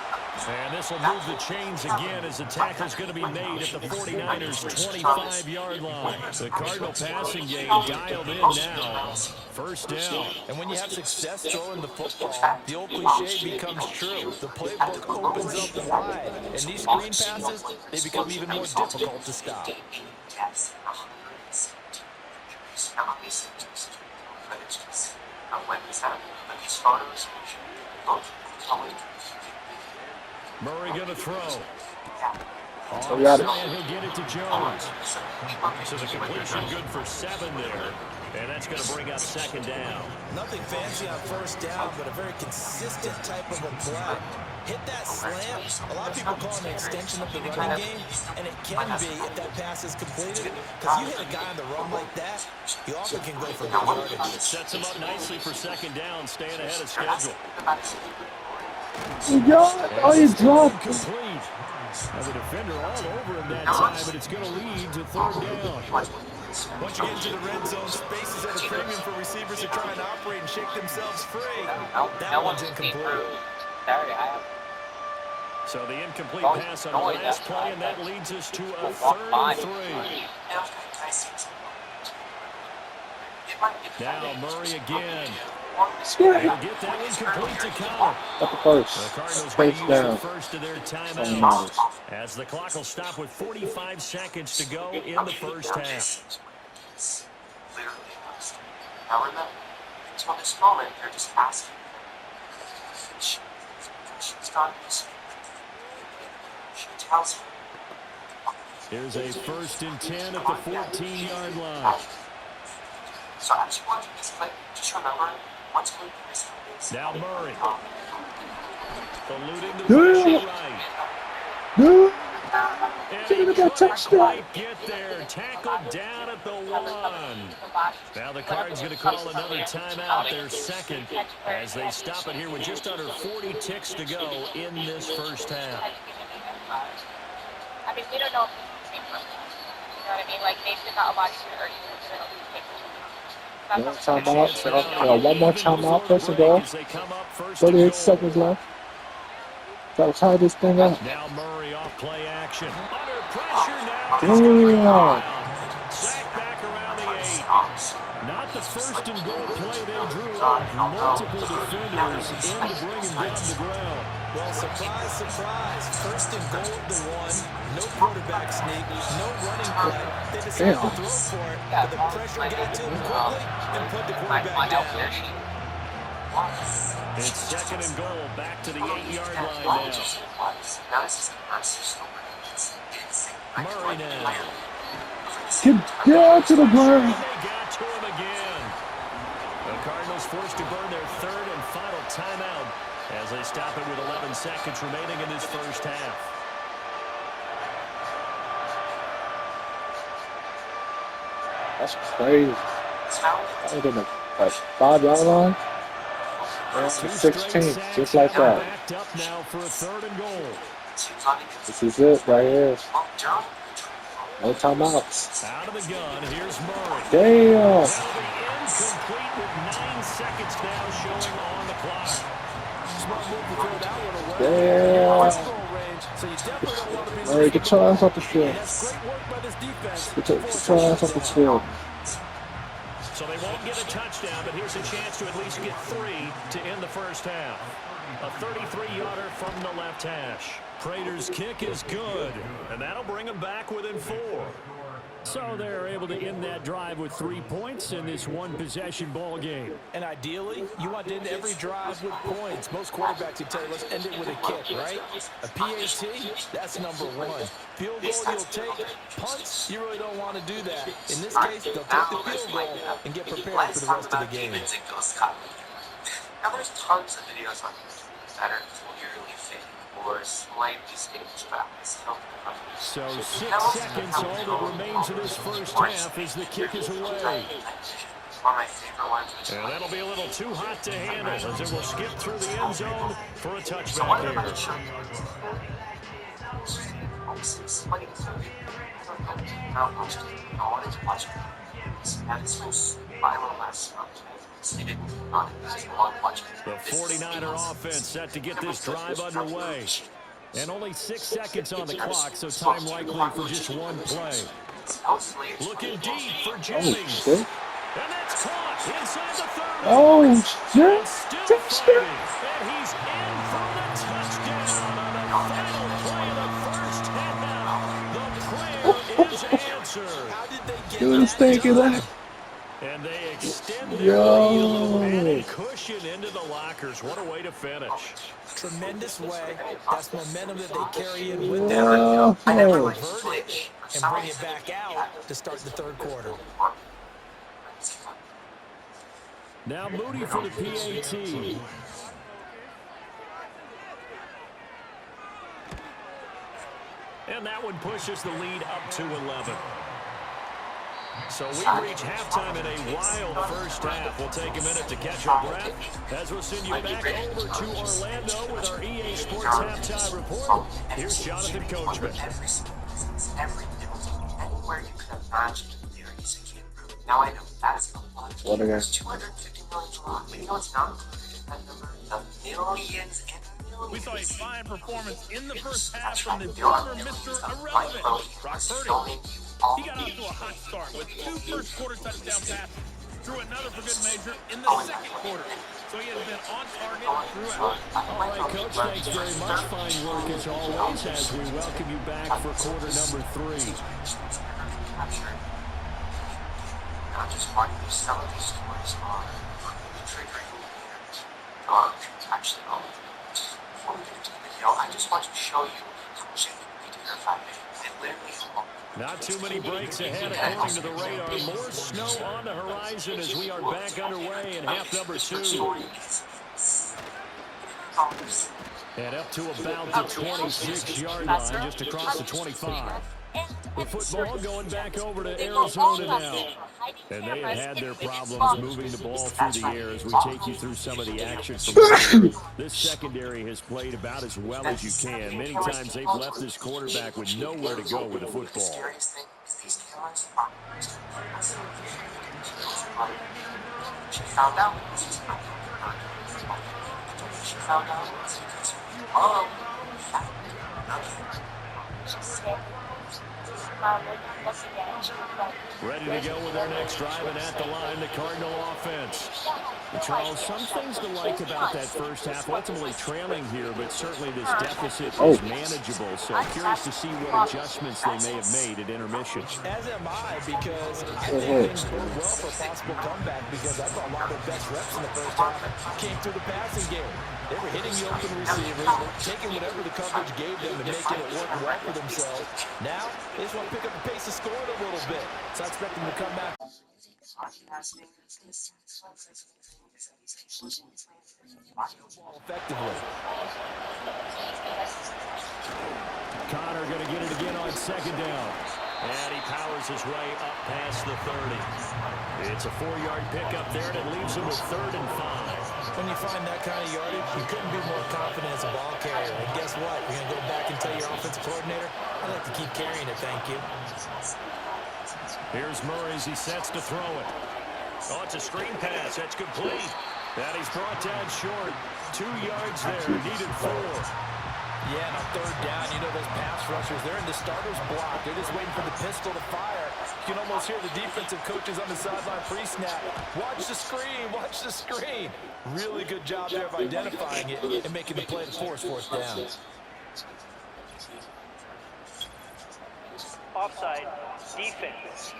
And this will move the chains again as the tackle's going to be made at the 49ers' 25-yard line. The Cardinal passing game dialed in now. First down. And when you have success throwing the football, the old cliche becomes true. The playbook opens up wide, and these screen passes, they become even more difficult to stop. Yes, when these photos, Murray going to throw. So we got it. Offside, he'll get it to Jones. So the completion good for 7 there. And that's going to bring up second down. Nothing fancy on first down, but a very consistent type of a play. Hit that slam. A lot of people call it an extension of the running game, and it can be if that pass is completed. Because you hit a guy on the run like that, you often can go for big yardage. Sets him up nicely for second down, staying ahead of schedule. Oh, you dropped. Complete. Now the defender all over him that time, but it's going to lead to third down. Once you get into the red zone, space is at a premium for receivers to try and operate and shake themselves free. That one's incomplete. So the incomplete pass on the last play, and that leads us to a 3rd and 3. Now Murray again. He'll get that one complete to Connor. At the first. The Cardinals First will use down. the first of their timeouts as the clock will stop with 45 seconds to go in the first half. Now remember, until this moment, they're just asking. She's done this. She tells me. Here's a 1st and 10 at the 14-yard line. So as you watch this play, just remember, once we do this, Now Murray. Eluding the pressure right. And he couldn't quite get there. Tackled down at the 1. Now the Cards going to call another timeout, their second, as they stop it here with just under 40 ticks to go in this first half. I mean, we don't know if it's the same person. You know what I mean? Like, they did not watch it or One timeout. One more timeout. First and goal. 38 seconds left. Gotta tie this thing up. Now Murray off play action. Under pressure now. Damn. Sack back around the 8. Not the first and goal play they drew. Multiple defenders in to bring him down to the ground. Well, surprise, surprise. 1st and goal at the 1. No quarterback sneak. No running play. They decided to throw for it, but the pressure got to him quickly and put the quarterback down. It's 2nd and goal, back to the 8-yard line now. Murray now. Get down to the ground. They got to him again. The Cardinals forced to burn their 3rd and final timeout as they stop it with 11 seconds remaining in this first half. That's crazy. That was in the 5-yard line. And 16, just like that. Backed up now for a 3rd and goal. This is it right here. No timeouts. Out of the gun, here's Murray. Damn. That'll be incomplete with 9 seconds now showing on the clock. Smart move to throw that one away. Damn. So you definitely don't want to be Murray, get your ass off the field. That's great work by this defense. Get your ass off the field. So they won't get a touchdown, but here's a chance to at least get 3 to end the first half. A 33-yarder from the left hash. Prater's kick is good, and that'll bring them back within 4. So they're able to end that drive with 3 points in this one-possession ball game. And ideally, you want to end every drive with points. Most quarterbacks would tell you, let's end it with a kick, right? A PAT, that's number 1. Field goal you'll take. Punts, you really don't want to do that. In this case, they'll take the field goal and get prepared for the rest of the game. Now there's tons of videos on YouTube that are clearly fake or slightly staged battles. So 6 seconds, all that remains of this first half as the kick is away. And that'll be a little too hot to handle as it will skip through the end zone for a touchback here. The 49er offense set to get this drive underway. And only 6 seconds on the clock, so time likely for just one play. Looking deep for Jennings. Oh, shit. And that's caught inside the 30. Oh, shit. Still fighting. And he's in for the touchdown on the final play of the first half. The prayer is answered. How did they get Dude, let's think of that. And they extend their lead a little, adding cushion into the lockers. What a way to finish. tremendous way. That's momentum that they carry in with them. Oh, I never oh. like switch And bring it back out to start the third quarter. Now Moody for the PAT. And that one pushes the lead up to 11. So we reach halftime in a wild first half. We'll take a minute to catch our breath as we'll send you back over to Orlando with our EA Sports halftime report. Here's Jonathan Coachman. Every penalty, anywhere you could imagine, there is a kid room. Now I know that's a lot. What again? 250 million a lot. But you know what's not included in that number? The millions and millions. We saw a fine performance in the first half from the former Mr. Irrelevant, Brock Purdy. He got off to a hot start with 2 first-quarter touchdown passes, threw another for good measure in the second quarter. So he has been on target throughout. All right, Coach, thanks very much. Fine work as always as we welcome you back for quarter number 3. Not just why some of these stories are triggering and actually before we get into the video, I just want to show you how genuinely terrified I literally am. Not too many breaks ahead according to the radar. More snow on the horizon as we are back underway in half number 2. And up to about the 26-yard line, just across the 25. The football going back over to Arizona now. And they have had their problems moving the ball through the air as we take you through some of the action from here. This secondary has played about as well as you can. Many times they've left this quarterback with nowhere to go with the football. She found out. Oh, Ready to go with their next drive, and at the line, the Cardinal offense. And Charles, some things to like about that first half. Ultimately trailing here, but certainly this deficit is manageable. So curious to see what adjustments they may have made at intermission. As am I, because I think things bode well for a possible comeback, because I thought a lot of their best reps in the first half came through the passing game. They were hitting the open receivers, taking whatever the coverage gave them and making it work well for themselves. Now, they just want to pick up the pace of scoring a little bit. So I expect them to come back effectively. Connor going to get it again on second down. And he powers his way up past the 30. It's a 4-yard pickup there, and it leaves him with 3rd and 5. When you find that kind of yardage, you couldn't be more confident as a ball carrier. And guess what? You're going to go back and tell your offensive coordinator, I'd like to keep carrying it, thank you. Here's Murray as he sets to throw it. Oh, it's a screen pass. That's complete. And he's brought down short. 2 yards there. Needed 4. Yeah, and on 3rd down, you know those pass rushers, they're in the starter's block. They're just waiting for the pistol to fire. You can almost hear the defensive coaches on the sideline pre-snap. Watch the screen, watch the screen. Really good job there of identifying it and making the play to force 4th down. Offside, defense.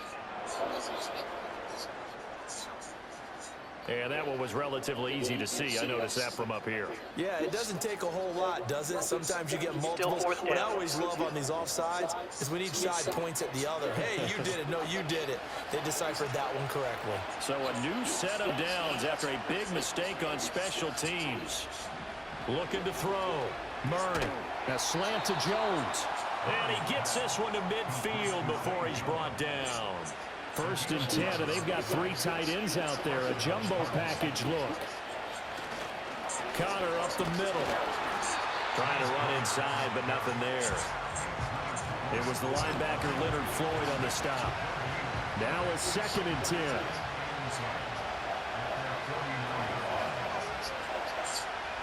And that one was relatively easy to see. I noticed that from up here. Yeah, it doesn't take a whole lot, does it? Sometimes you get multiples. What I always love on these offsides is when each side points at the other. Hey, you did it. No, you did it. They deciphered that one correctly. So a new set of downs after a big mistake on special teams. Looking to throw. Murray. A slant to Jones. And he gets this one to midfield before he's brought down. 1st and 10, and they've got 3 tight ends out there. A jumbo package look. Connor up the middle. Trying to run inside, but nothing there. It was the linebacker Leonard Floyd on the stop. Now a 2nd and 10.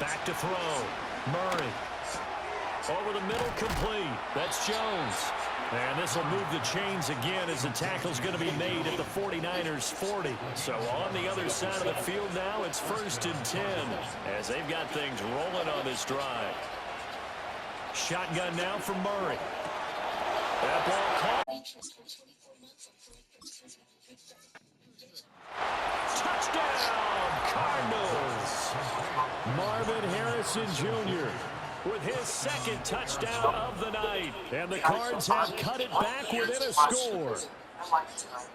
Back to throw. Murray. Over the middle, complete. That's Jones. And this will move the chains again as the tackle's going to be made at the 49ers 40. So on the other side of the field now, it's 1st and 10 as they've got things rolling on this drive. Shotgun now for Murray. That ball caught. Touchdown, Cardinals. Marvin Harrison Jr. with his second touchdown of the night. And the Cards have cut it back within a score.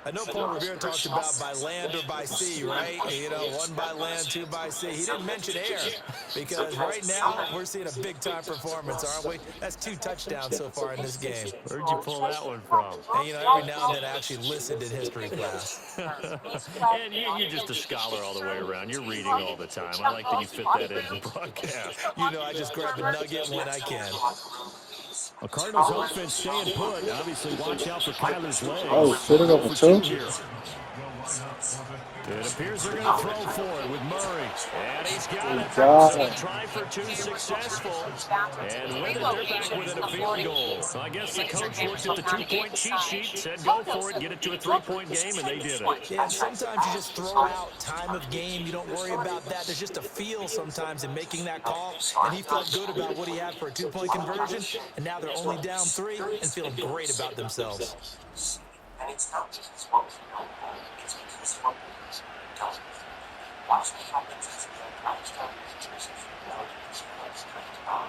I know Paul Revere talked about by land or by sea, right? You know, one by land, two by sea. He didn't mention air because right now we're seeing a big-time performance, aren't we? That's 2 touchdowns so far in this game. Where'd you pull that one from? And, you know, every now and then I actually listened in history class. And you're just a scholar all the way around. You're reading all the time. I like that you fit that in the broadcast. You know, I just grab a nugget when I can. A Cardinals offense staying put. Obviously, watch out for Kyler's legs. Oh, fitting over 2. It appears they're going to throw for it with Murray. And he's got it. God. Try for 2 successful. And with it, they're back within a field goal. So I guess the coach looked at the 2-point cheat sheet, said go for it, get it to a 3-point game, and they did it. Yeah, and sometimes you just throw out time of game. You don't worry about that. There's just a feel sometimes in making that call. And he felt good about what he had for a 2-point conversion. And now they're only down 3 and feeling great about themselves. And it's not because what we don't know, it's because what we don't. Watch what happens as we get crouched down pictures if you know it's correct on.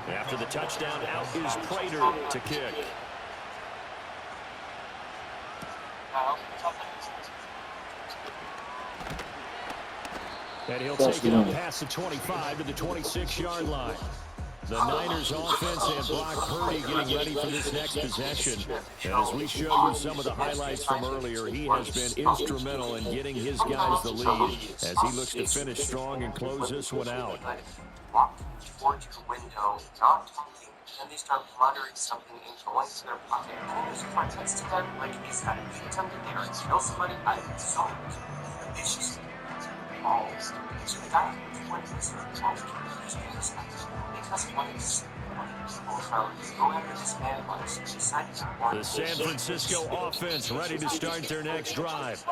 After the touchdown, out is Prater to kick. And he'll take it up past the 25 to the 26-yard line. The Niners offense and Brock Purdy getting ready for this next possession. And as we show you some of the highlights from earlier, he has been instrumental in getting his guys the lead as he looks to finish strong and close this one out. Walk towards your window, not talking, and they start muttering something and going to their pocket. And then there's a context to them, like he's got a big attempt there and kill somebody. I saw it. It's just balls. So the guy who went to this balls because one is go after this man once decided to want The San Francisco offense ready to start their next drive.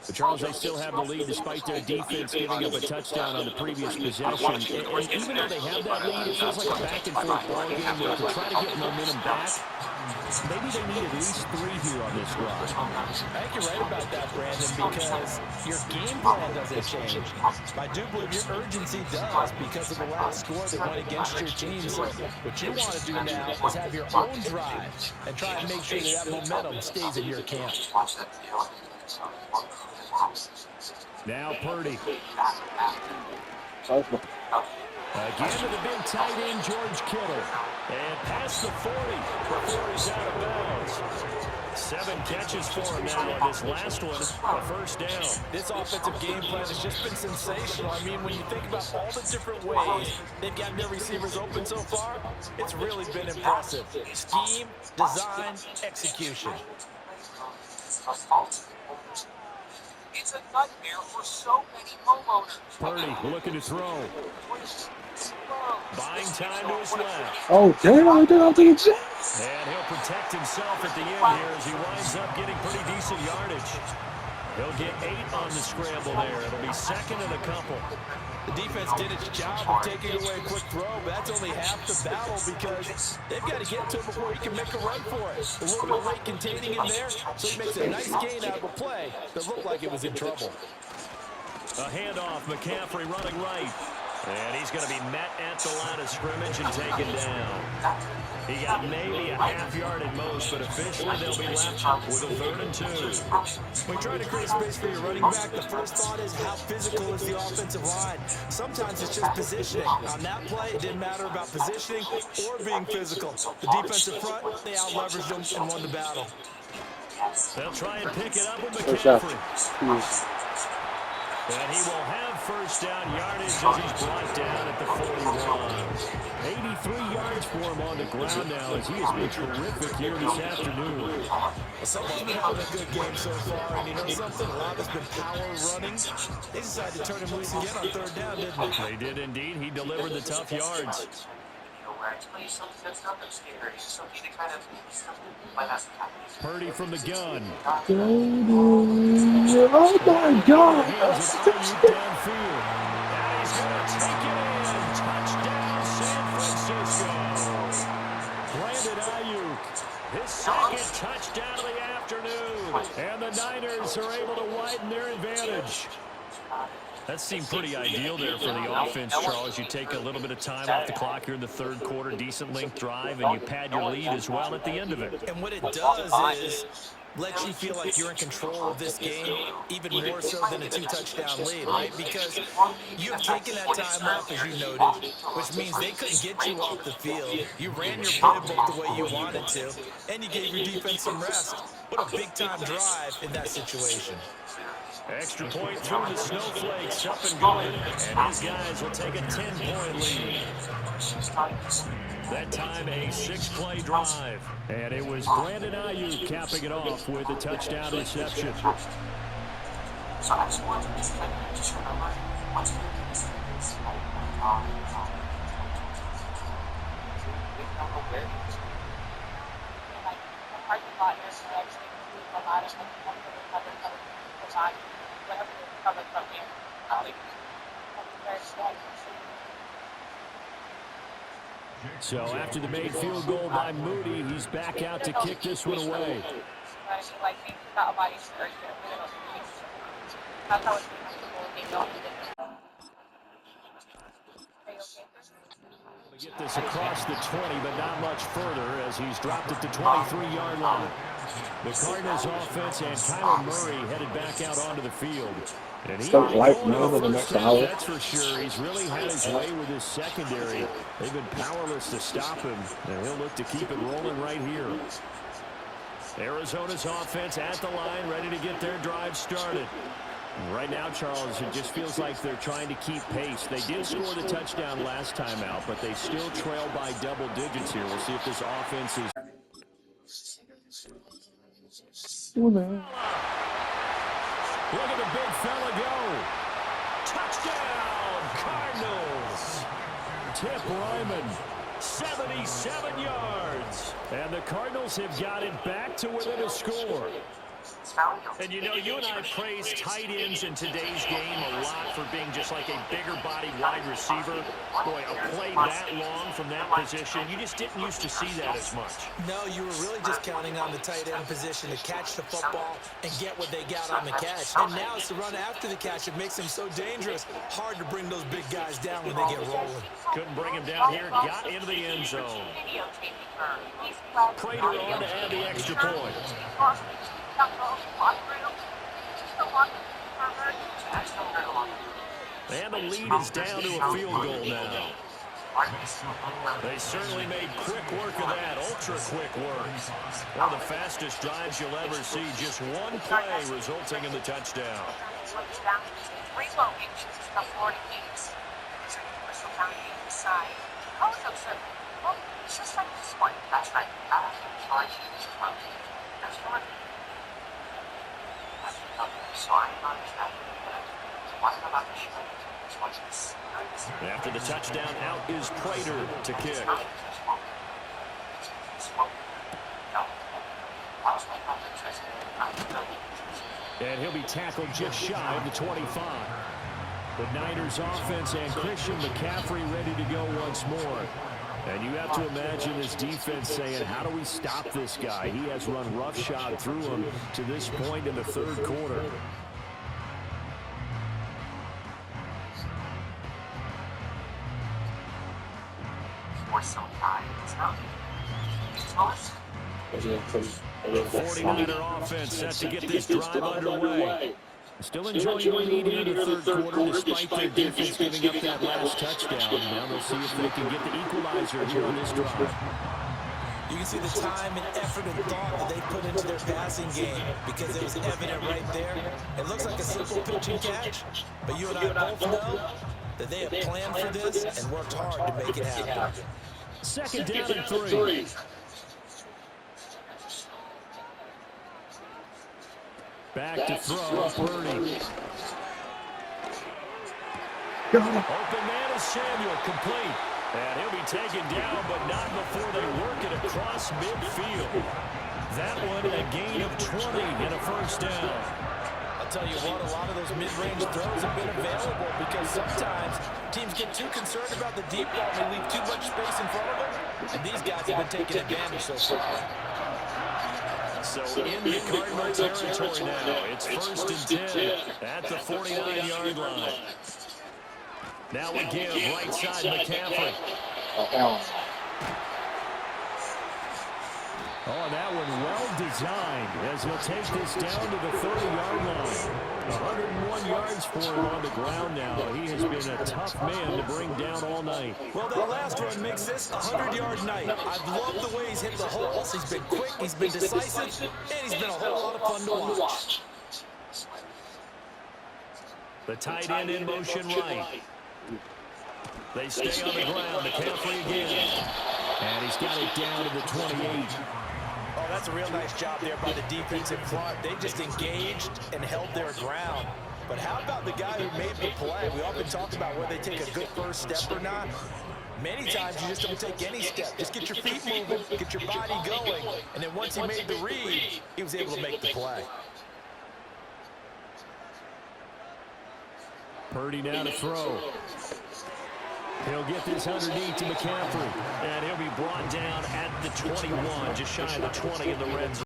But Charles, they still have the lead despite their defense giving up a touchdown on the previous possession. And even though they have that lead, it feels like a back-and-forth ball game where to try to get momentum back, maybe they need at least 3 here on this drive. I think you're right about that, Brandon, because your game plan doesn't change. I do believe your urgency does because of the last score that went against your team. So what you want to do now is have your own drive and try and make sure that momentum stays in your camp. Now Purdy. Over. Again to the big tight end, George Kittle. And past the 40 before he's out of bounds. 7 catches for him now on this last one, a first down. This offensive game plan has just been sensational. I mean, when you think about all the different ways they've gotten their receivers open so far, it's really been impressive. Scheme, design, execution. It's a nightmare for so many homeowners. Purdy looking to throw. Buying time to his left. Oh, damn, I did not think it's And he'll protect himself at the end here as he winds up getting pretty decent yardage. He'll get 8 on the scramble there. It'll be second and a couple. The defense did its job of taking away a quick throw, but that's only half the battle because they've got to get to him before he can make a run for it. A little bit of late containing him there, so he makes a nice gain out of a play that looked like it was in trouble. A handoff, McCaffrey running right. And he's going to be met at the line of scrimmage and taken down. He got maybe a half yard at most, but officially they'll be left with a 3rd and 2. When you try to create space for your running back, the first thought is how physical is the offensive line. Sometimes it's just positioning. On that play, it didn't matter about positioning or being physical. The defensive front, they out-leveraged them and won the battle. They'll try and pick it up with McCaffrey. And he will have first down yardage as he's brought down at the 41. 83 yards for him on the ground now as he has been terrific here this afternoon. Well, someone's been having a good game so far, and you know something? A lot has been power running. They decided to turn him loose again on 3rd down, didn't they? They did indeed. He delivered the tough yards. right? To play something that's not that scary, something that kind of might have some happiness. Purdy from the gun. Oh my God! Hands That's it a Ayuk touchdown! downfield. And he's going to take it in. Touchdown, San Francisco. Brandon Ayuk, his second touchdown of the afternoon. And the Niners are able to widen their advantage. That seemed pretty ideal there for the offense, Charles. You take a little bit of time off the clock here in the third quarter, decent length drive, and you pad your lead as well at the end of it. And what it does is let you feel like you're in control of this game, even more so than a 2-touchdown lead, right? Because you have taken that time off, as you noted, which means they couldn't get you off the field. You ran your playbook the way you wanted to, and you gave your defense some rest. What a big-time drive in that situation. Extra point through the snowflakes, up and going, and his guys will take a 10-point lead. That time a 6-play drive, and it was Brandon Ayuk capping it off with a touchdown reception. So I just want to just remember what's going to be this Like the parking lot here, so actually a lot of whatever they covered from here. So after the made field goal by Moody, he's back out to kick this one away. Like they got a body surgery. That's how it's comfortable. Get this across the 20, but not much further as he's dropped it to 23-yard line. The Cardinals offense and Kyler Murray headed back out onto the field. And he Start life now in the next hour. That's for sure. He's really had his way with his secondary. They've been powerless to stop him, and he'll look to keep it rolling right here. Arizona's offense at the line, ready to get their drive started. Right now, Charles, it just feels like they're trying to keep pace. They did score the touchdown last time out, but they still trail by double digits here. We'll see if this offense is... Oh, man. Look at the big fella go. Touchdown, Cardinals. Tip Ryman, 77 yards. And the Cardinals have got it back to within a score. And you know, you and I praise tight ends in today's game a lot for being just like a bigger body wide receiver. Boy, a play that long from that position, you just didn't used to see that as much. No, you were really just counting on the tight end position to catch the football and get what they got on the catch. And now it's the run after the catch. It makes him so dangerous. Hard to bring those big guys down when they get rolling. Couldn't bring him down here. Got into the end zone. Prater on to add the extra point. And the lead is down to a field goal now. They certainly made quick work of that, ultra-quick work. One of the fastest drives you'll ever see, just one play resulting in the touchdown. Just like this one. That's right. After the touchdown, out is Prater to kick. And he'll be tackled just shy of the 25. The Niners offense and Christian McCaffrey ready to go once more. And you have to imagine this defense saying, how do we stop this guy? He has run roughshod through him to this point in the third quarter. For some time, it's not. 49er offense set to get this drive underway. Still enjoying the lead here in the third quarter despite their defense giving up that last touchdown. Now they'll see if they can get the equalizer here on this drive. You can see the time and effort and thought that they put into their passing game because it was evident right there. It looks like a simple pitch and catch, but you and I both know that they have planned for this and worked hard to make it happen. Second down and 3. Back to throw, Purdy. Open man is Samuel, complete. And he'll be taken down, but not before they work it across midfield. That one a gain of 20 and a first down. I'll tell you what, a lot of those mid-range throws have been available because sometimes teams get too concerned about the deep ball and they leave too much space in front of them. And these guys have been taking advantage so far. So in the Cardinal territory now, it's first and 10 at the 49-yard line. Now we give right side McCaffrey. Oh, that one well designed as he'll take this down to the 30-yard line. 101 yards for him on the ground now. He has been a tough man to bring down all night. Well, that last run makes this a 100-yard night. I've loved the way he's hit the holes. He's been quick, he's been decisive, and he's been a whole lot of fun to watch. The tight end in motion right. They stay on the ground. McCaffrey again. And he's got it down to the 28. Oh, that's a real nice job there by the defensive front. They just engaged and held their ground. But how about the guy who made the play? We often talk about whether they take a good first step or not. Many times you just don't take any step. Just get your feet moving, get your body going, and then once he made the read, he was able to make the play. Purdy now to throw. He'll get this underneath to McCaffrey, and he'll be brought down at the 21, just shy of the 20 in the red zone.